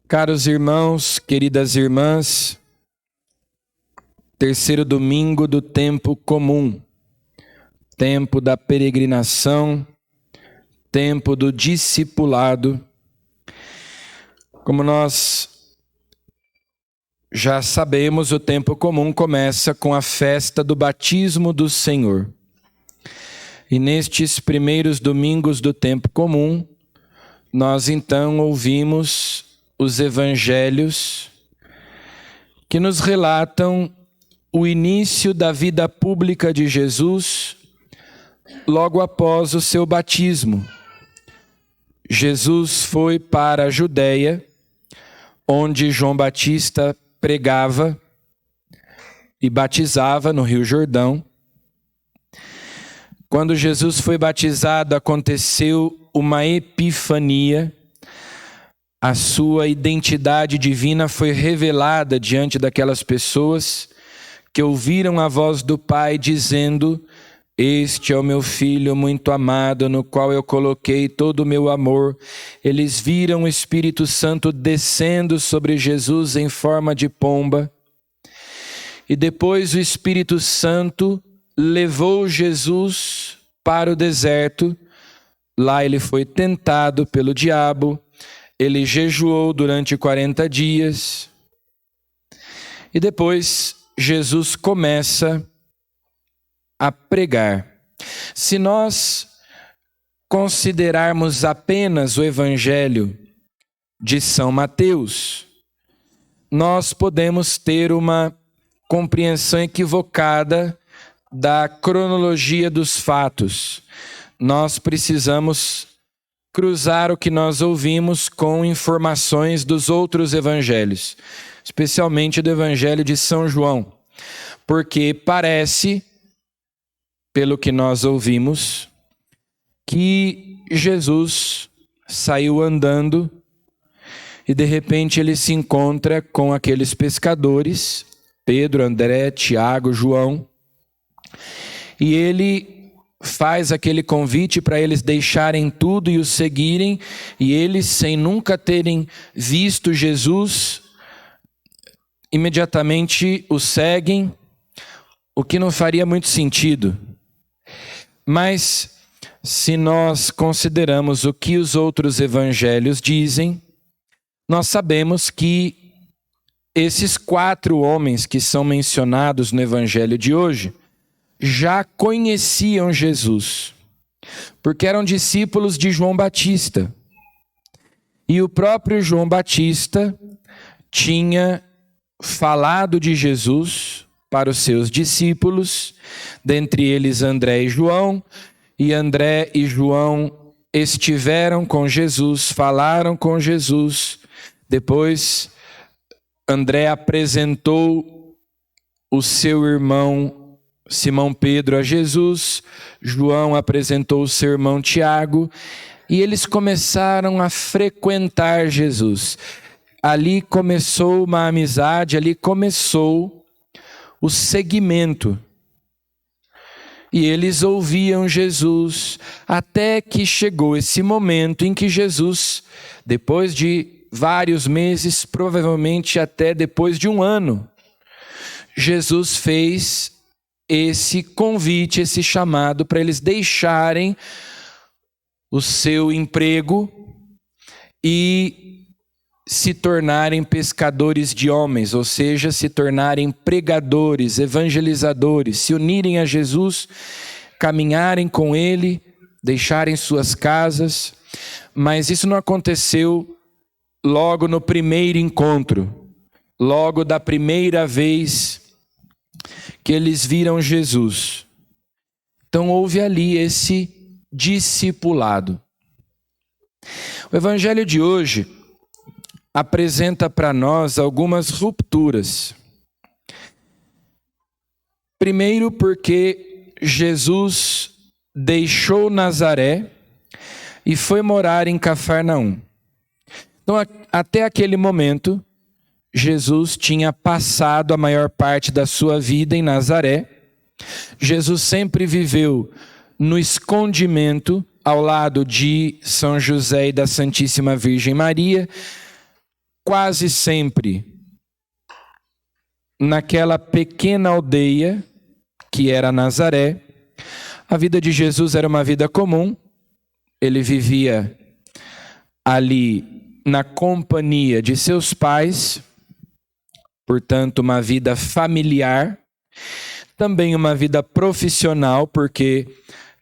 Caros irmãos, queridas irmãs, terceiro domingo do tempo comum, tempo da peregrinação, tempo do discipulado. Como nós já sabemos, o tempo comum começa com a festa do batismo do Senhor. E nestes primeiros domingos do tempo comum, nós então ouvimos os evangelhos que nos relatam o início da vida pública de Jesus logo após o seu batismo. Jesus foi para a Judéia, onde João Batista pregava e batizava no Rio Jordão. Quando Jesus foi batizado, aconteceu uma epifania. A sua identidade divina foi revelada diante daquelas pessoas que ouviram a voz do Pai dizendo: "Este é o meu Filho muito amado, no qual eu coloquei todo o meu amor." Eles viram o Espírito Santo descendo sobre Jesus em forma de pomba. E depois o Espírito Santo levou Jesus para o deserto. Lá ele foi tentado pelo diabo. Ele jejuou durante 40 dias. E depois Jesus começa a pregar. Se nós considerarmos apenas o Evangelho de São Mateus, nós podemos ter uma compreensão equivocada da cronologia dos fatos. Nós precisamos cruzar o que nós ouvimos com informações dos outros evangelhos, especialmente do Evangelho de São João, porque parece, pelo que nós ouvimos, que Jesus saiu andando e de repente ele se encontra com aqueles pescadores, Pedro, André, Tiago, João, e ele faz aquele convite para eles deixarem tudo e o seguirem, e eles, sem nunca terem visto Jesus, imediatamente o seguem, o que não faria muito sentido. Mas, se nós consideramos o que os outros evangelhos dizem, nós sabemos que esses 4 homens que são mencionados no evangelho de hoje já conheciam Jesus, porque eram discípulos de João Batista. E o próprio João Batista tinha falado de Jesus para os seus discípulos, dentre eles André e João, e André e João estiveram com Jesus, falaram com Jesus. Depois, André apresentou o seu irmão Simão Pedro a Jesus, João apresentou o seu irmão Tiago, e eles começaram a frequentar Jesus. Ali começou uma amizade, ali começou o seguimento. E eles ouviam Jesus, até que chegou esse momento em que Jesus, depois de vários meses, provavelmente até depois de 1 ano, Jesus fez esse convite, esse chamado para eles deixarem o seu emprego e se tornarem pescadores de homens, ou seja, se tornarem pregadores, evangelizadores, se unirem a Jesus, caminharem com Ele, deixarem suas casas. Mas isso não aconteceu logo no primeiro encontro, logo da primeira vez que eles viram Jesus. Então houve ali esse discipulado. O evangelho de hoje apresenta para nós algumas rupturas. Primeiro, porque Jesus deixou Nazaré e foi morar em Cafarnaum. Então, até aquele momento, Jesus tinha passado a maior parte da sua vida em Nazaré. Jesus sempre viveu no escondimento, ao lado de São José e da Santíssima Virgem Maria. quase sempre naquela pequena aldeia que era Nazaré. A vida de Jesus era uma vida comum. Ele vivia ali na companhia de seus pais, portanto, uma vida familiar, também uma vida profissional, porque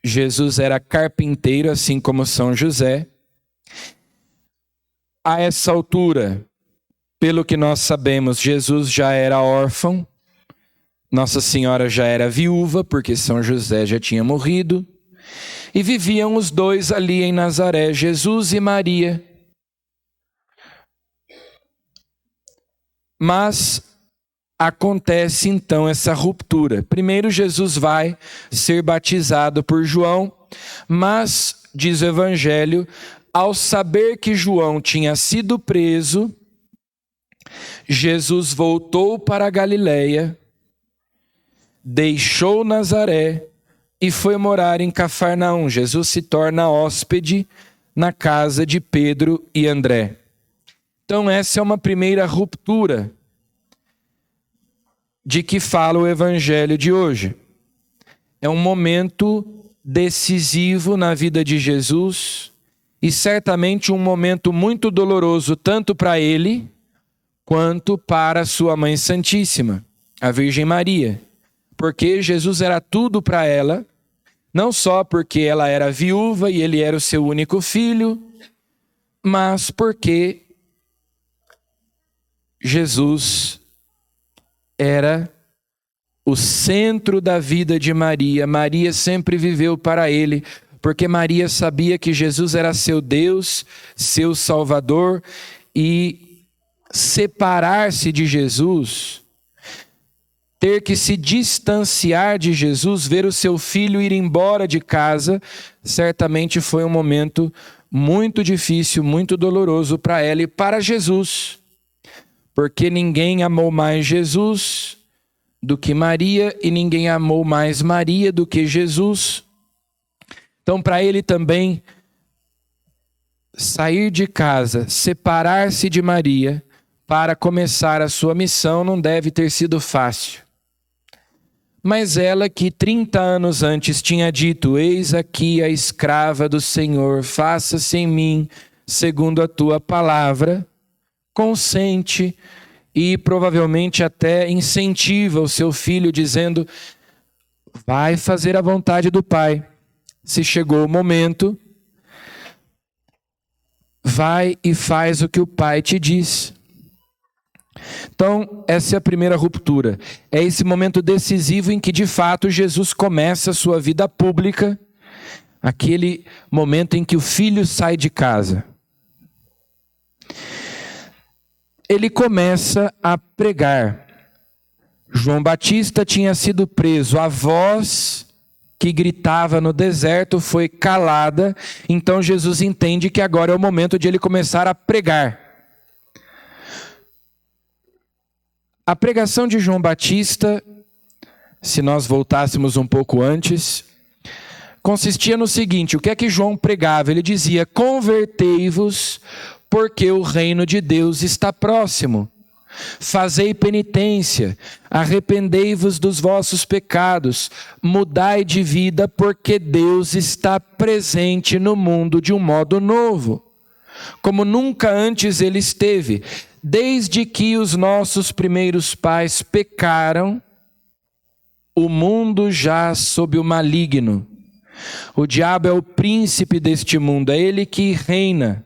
Jesus era carpinteiro, assim como São José. A essa altura, pelo que nós sabemos, Jesus já era órfão, Nossa Senhora já era viúva, porque São José já tinha morrido, e viviam os dois ali em Nazaré, Jesus e Maria. Mas acontece então essa ruptura. Primeiro Jesus vai ser batizado por João, mas, diz o Evangelho, ao saber que João tinha sido preso, Jesus voltou para a Galileia, deixou Nazaré e foi morar em Cafarnaum. Jesus se torna hóspede na casa de Pedro e André. Então essa é uma primeira ruptura de que fala o Evangelho de hoje. É um momento decisivo na vida de Jesus e certamente um momento muito doloroso tanto para ele quanto para sua Mãe Santíssima, a Virgem Maria. Porque Jesus era tudo para ela, não só porque ela era viúva e ele era o seu único filho, mas porque Jesus era o centro da vida de Maria. Maria sempre viveu para ele, porque Maria sabia que Jesus era seu Deus, seu Salvador, e separar-se de Jesus, ter que se distanciar de Jesus, ver o seu filho ir embora de casa, certamente foi um momento muito difícil, muito doloroso para ela e para Jesus. Porque ninguém amou mais Jesus do que Maria e ninguém amou mais Maria do que Jesus. Então, para ele também, sair de casa, separar-se de Maria para começar a sua missão não deve ter sido fácil. Mas ela que 30 anos antes tinha dito: eis aqui a escrava do Senhor, faça-se em mim segundo a tua palavra, consente e provavelmente até incentiva o seu filho, dizendo: vai fazer a vontade do Pai. Se chegou o momento, vai e faz o que o Pai te diz. Então, essa é a primeira ruptura. É esse momento decisivo em que, de fato, Jesus começa a sua vida pública, aquele momento em que o filho sai de casa. Ele começa a pregar. João Batista tinha sido preso, a voz que gritava no deserto foi calada, então Jesus entende que agora é o momento de ele começar a pregar. A pregação de João Batista, se nós voltássemos um pouco antes, consistia no seguinte: o que é que João pregava? Ele dizia: convertei-vos, porque o reino de Deus está próximo. Fazei penitência, arrependei-vos dos vossos pecados, mudai de vida, porque Deus está presente no mundo de um modo novo, como nunca antes ele esteve. Desde que os nossos primeiros pais pecaram, o mundo jaz sob o maligno. O diabo é o príncipe deste mundo, é ele que reina.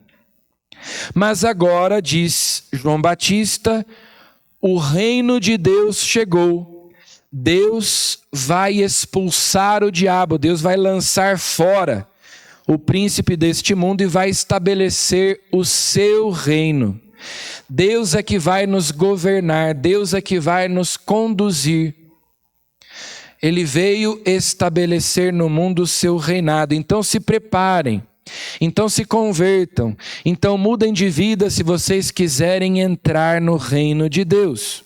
Mas agora, diz João Batista, o reino de Deus chegou. Deus vai expulsar o diabo, Deus vai lançar fora o príncipe deste mundo e vai estabelecer o seu reino. Deus é que vai nos governar, Deus é que vai nos conduzir. Ele veio estabelecer no mundo o seu reinado. Então se preparem, então se convertam, então mudem de vida se vocês quiserem entrar no reino de Deus.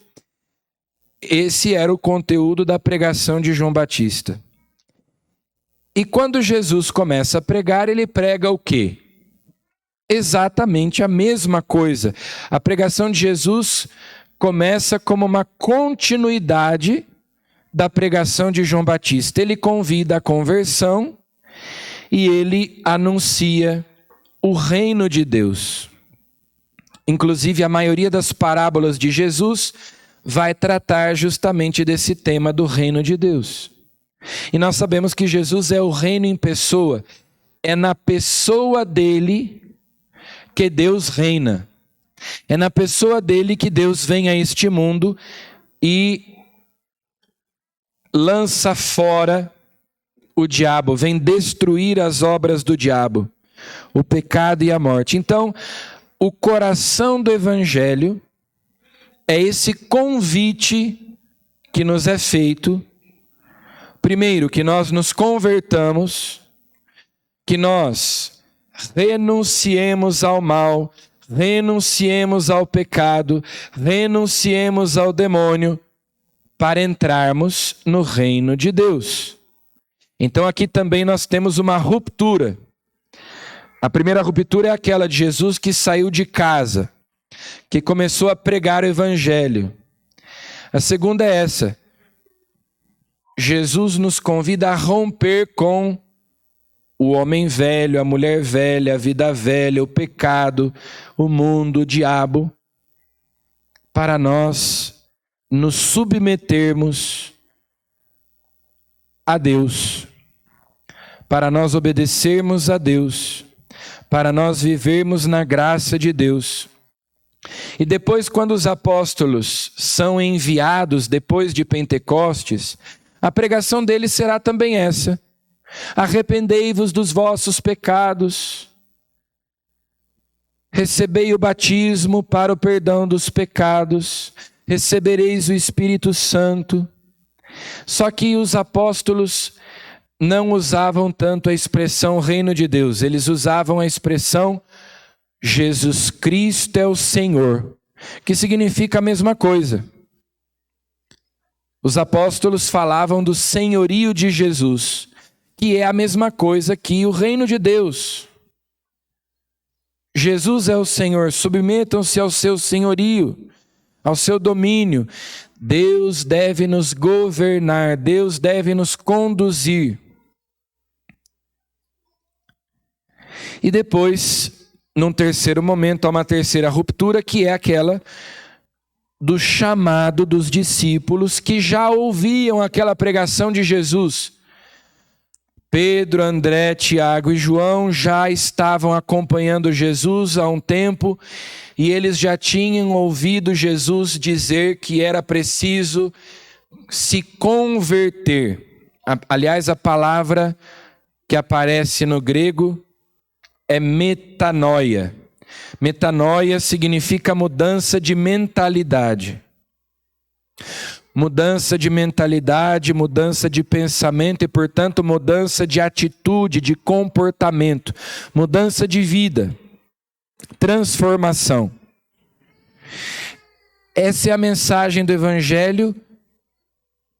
Esse era o conteúdo da pregação de João Batista. E quando Jesus começa a pregar, ele prega o quê? exatamente a mesma coisa. A pregação de Jesus começa como uma continuidade da pregação de João Batista. Ele convida a conversão e ele anuncia o reino de Deus. Inclusive, a maioria das parábolas de Jesus vai tratar justamente desse tema do reino de Deus. E nós sabemos que Jesus é o reino em pessoa. É na pessoa dele que Deus reina. É na pessoa dele que Deus vem a este mundo e lança fora o diabo, vem destruir as obras do diabo, o pecado e a morte. Então, o coração do Evangelho é esse convite que nos é feito. Primeiro, que nós nos convertamos, que nós renunciemos ao mal, renunciemos ao pecado, renunciemos ao demônio, para entrarmos no reino de Deus. Então aqui também nós temos uma ruptura. A primeira ruptura é aquela de Jesus que saiu de casa, que começou a pregar o Evangelho. A segunda é essa. Jesus nos convida a romper com o homem velho, a mulher velha, a vida velha, o pecado, o mundo, o diabo, para nós nos submetermos a Deus, para nós obedecermos a Deus, para nós vivermos na graça de Deus. E depois, quando os apóstolos são enviados, depois de Pentecostes, a pregação deles será também essa: arrependei-vos dos vossos pecados, recebei o batismo para o perdão dos pecados, recebereis o Espírito Santo. Só que os apóstolos não usavam tanto a expressão reino de Deus, eles usavam a expressão Jesus Cristo é o Senhor, que significa a mesma coisa. Os apóstolos falavam do senhorio de Jesus, que é a mesma coisa que o reino de Deus. Jesus é o Senhor, submetam-se ao seu senhorio, ao seu domínio. Deus deve nos governar, Deus deve nos conduzir. E depois, num terceiro momento, há uma terceira ruptura, que é aquela do chamado dos discípulos que já ouviam aquela pregação de Jesus. Pedro, André, Tiago e João já estavam acompanhando Jesus há um tempo e eles já tinham ouvido Jesus dizer que era preciso se converter. Aliás, a palavra que aparece no grego é metanoia. Metanoia significa mudança de mentalidade. Mudança de mentalidade, mudança de pensamento e, portanto, mudança de atitude, de comportamento, mudança de vida, transformação. Essa é a mensagem do Evangelho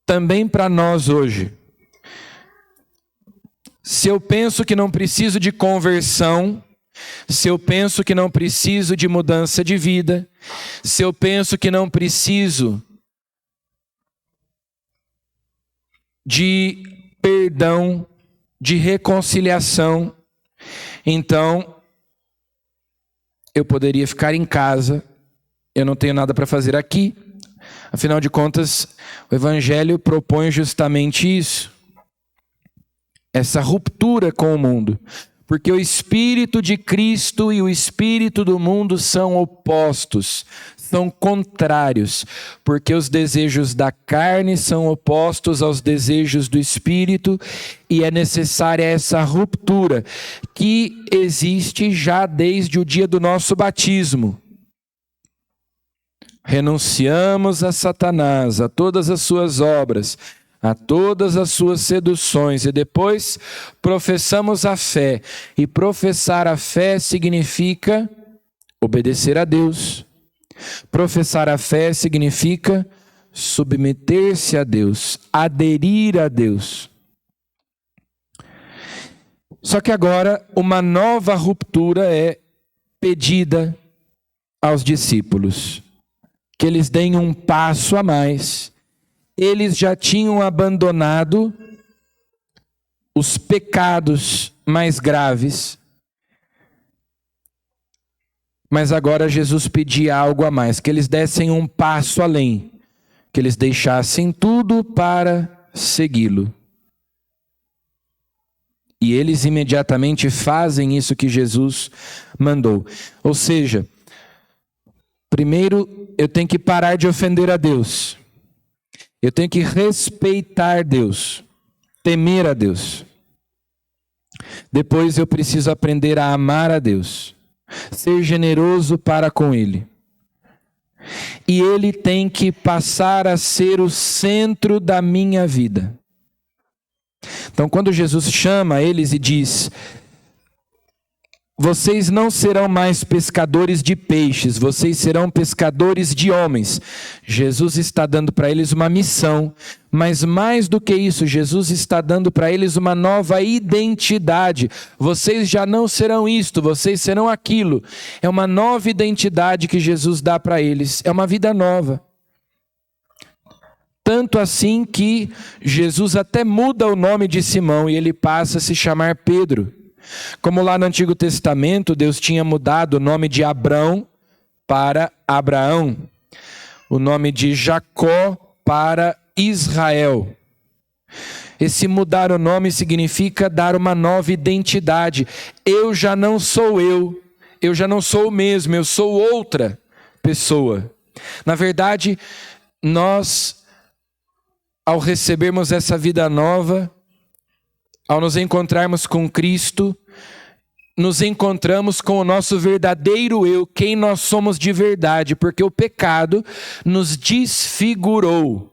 também para nós hoje. Se eu penso que não preciso de conversão, se eu penso que não preciso de mudança de vida, se eu penso que não preciso de perdão, de reconciliação, então eu poderia ficar em casa, eu não tenho nada para fazer aqui. Afinal de contas, o Evangelho propõe justamente isso, essa ruptura com o mundo. Porque o Espírito de Cristo e o Espírito do mundo são opostos, são contrários, porque os desejos da carne são opostos aos desejos do Espírito, e é necessária essa ruptura, que existe já desde o dia do nosso batismo. Renunciamos a Satanás, a todas as suas obras, a todas as suas seduções, e depois professamos a fé. E professar a fé significa obedecer a Deus. Professar a fé significa submeter-se a Deus, aderir a Deus. Só que agora uma nova ruptura é despedida aos discípulos, que eles deem um passo a mais. Eles já tinham abandonado os pecados mais graves, mas agora Jesus pedia algo a mais, que eles dessem um passo além, que eles deixassem tudo para segui-lo. E eles imediatamente fazem isso que Jesus mandou. Ou seja, primeiro eu tenho que parar de ofender a Deus. Eu tenho que respeitar Deus, temer a Deus. Depois eu preciso aprender a amar a Deus, ser generoso para com Ele. E Ele tem que passar a ser o centro da minha vida. Então, quando Jesus chama eles e diz: vocês não serão mais pescadores de peixes, vocês serão pescadores de homens. Jesus está dando para eles uma missão, mas mais do que isso, Jesus está dando para eles uma nova identidade. Vocês já não serão isto, vocês serão aquilo. É uma nova identidade que Jesus dá para eles, é uma vida nova. Tanto assim que Jesus até muda o nome de Simão e ele passa a se chamar Pedro. Como lá no Antigo Testamento, Deus tinha mudado o nome de Abrão para Abraão, o nome de Jacó para Israel. Esse mudar o nome significa dar uma nova identidade. Eu já não sou eu já não sou o mesmo, eu sou outra pessoa. Na verdade, nós, ao recebermos essa vida nova, ao nos encontrarmos com Cristo, nos encontramos com o nosso verdadeiro eu, quem nós somos de verdade, porque o pecado nos desfigurou.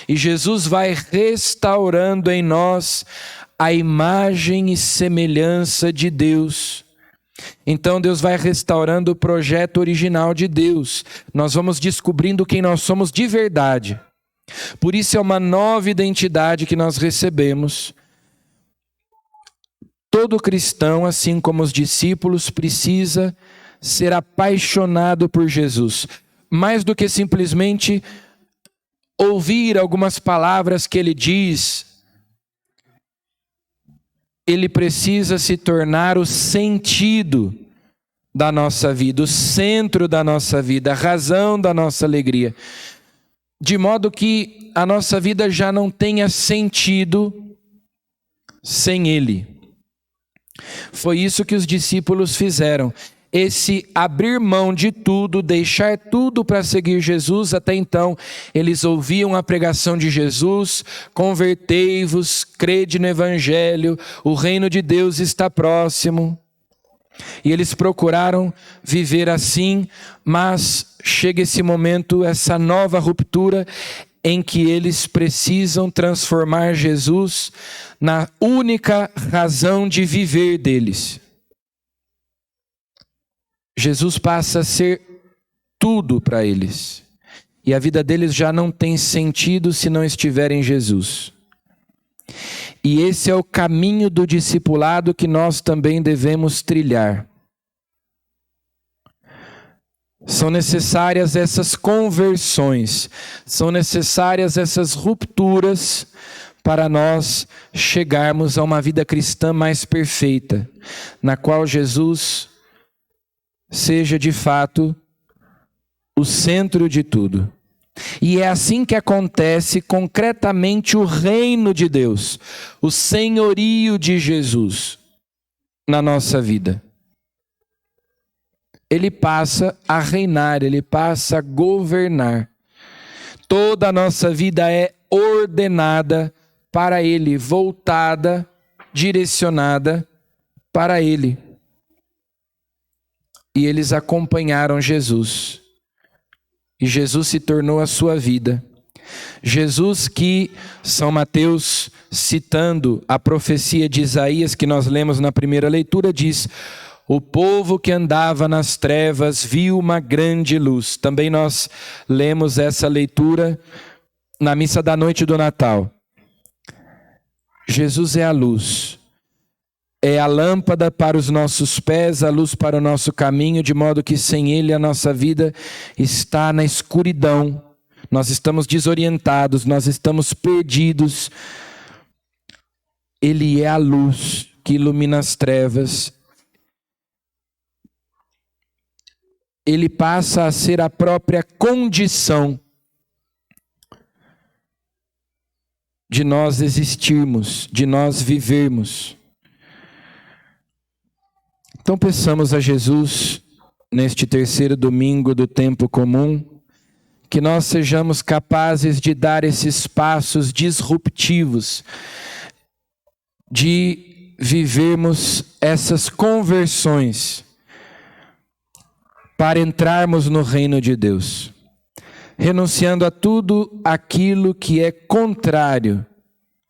E Jesus vai restaurando em nós a imagem e semelhança de Deus. Então Deus vai restaurando o projeto original de Deus. Nós vamos descobrindo quem nós somos de verdade. Por isso é uma nova identidade que nós recebemos. Todo cristão, assim como os discípulos, precisa ser apaixonado por Jesus. Mais do que simplesmente ouvir algumas palavras que ele diz, ele precisa se tornar o sentido da nossa vida, o centro da nossa vida, a razão da nossa alegria. De modo que a nossa vida já não tenha sentido sem ele. Foi isso que os discípulos fizeram. Esse abrir mão de tudo, deixar tudo para seguir Jesus. Até então, eles ouviam a pregação de Jesus: convertei-vos, crede no Evangelho, o reino de Deus está próximo. E eles procuraram viver assim, mas chega esse momento, essa nova ruptura, em que eles precisam transformar Jesus na única razão de viver deles. Jesus passa a ser tudo para eles. E a vida deles já não tem sentido se não estiver em Jesus. E esse é o caminho do discipulado que nós também devemos trilhar. São necessárias essas conversões, são necessárias essas rupturas para nós chegarmos a uma vida cristã mais perfeita, na qual Jesus seja de fato o centro de tudo. E é assim que acontece concretamente o reino de Deus, o senhorio de Jesus na nossa vida. Ele passa a reinar, ele passa a governar. Toda a nossa vida é ordenada para ele, voltada, direcionada para ele. E eles acompanharam Jesus. E Jesus se tornou a sua vida. Jesus que, São Mateus, citando a profecia de Isaías que nós lemos na primeira leitura, diz: o povo que andava nas trevas viu uma grande luz. Também nós lemos essa leitura na missa da noite do Natal. Jesus é a luz. é a lâmpada para os nossos pés, a luz para o nosso caminho, de modo que sem Ele a nossa vida está na escuridão. Nós estamos desorientados, nós estamos perdidos. Ele é a luz que ilumina as trevas. Ele passa a ser a própria condição de nós existirmos, de nós vivermos. Então peçamos a Jesus, neste terceiro domingo do tempo comum, que nós sejamos capazes de dar esses passos disruptivos, de vivermos essas conversões para entrarmos no reino de Deus, renunciando a tudo aquilo que é contrário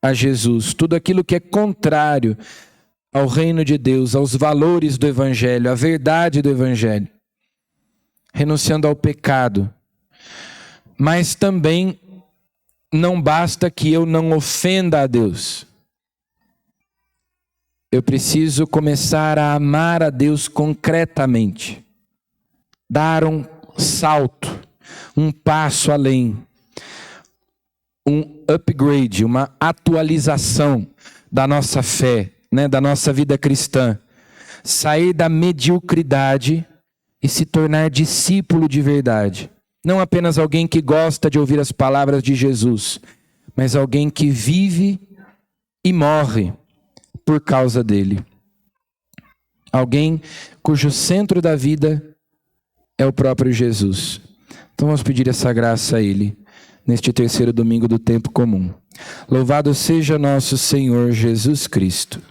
a Jesus, tudo aquilo que é contrário ao reino de Deus, aos valores do Evangelho, à verdade do Evangelho, renunciando ao pecado. Mas também não basta que eu não ofenda a Deus. Eu preciso começar a amar a Deus concretamente, dar um salto, um passo além, um upgrade, uma atualização da nossa fé, da nossa vida cristã, sair da mediocridade e se tornar discípulo de verdade. Não apenas alguém que gosta de ouvir as palavras de Jesus, mas alguém que vive e morre por causa dele. Alguém cujo centro da vida é o próprio Jesus. Então vamos pedir essa graça a Ele, neste terceiro domingo do tempo comum. Louvado seja nosso Senhor Jesus Cristo.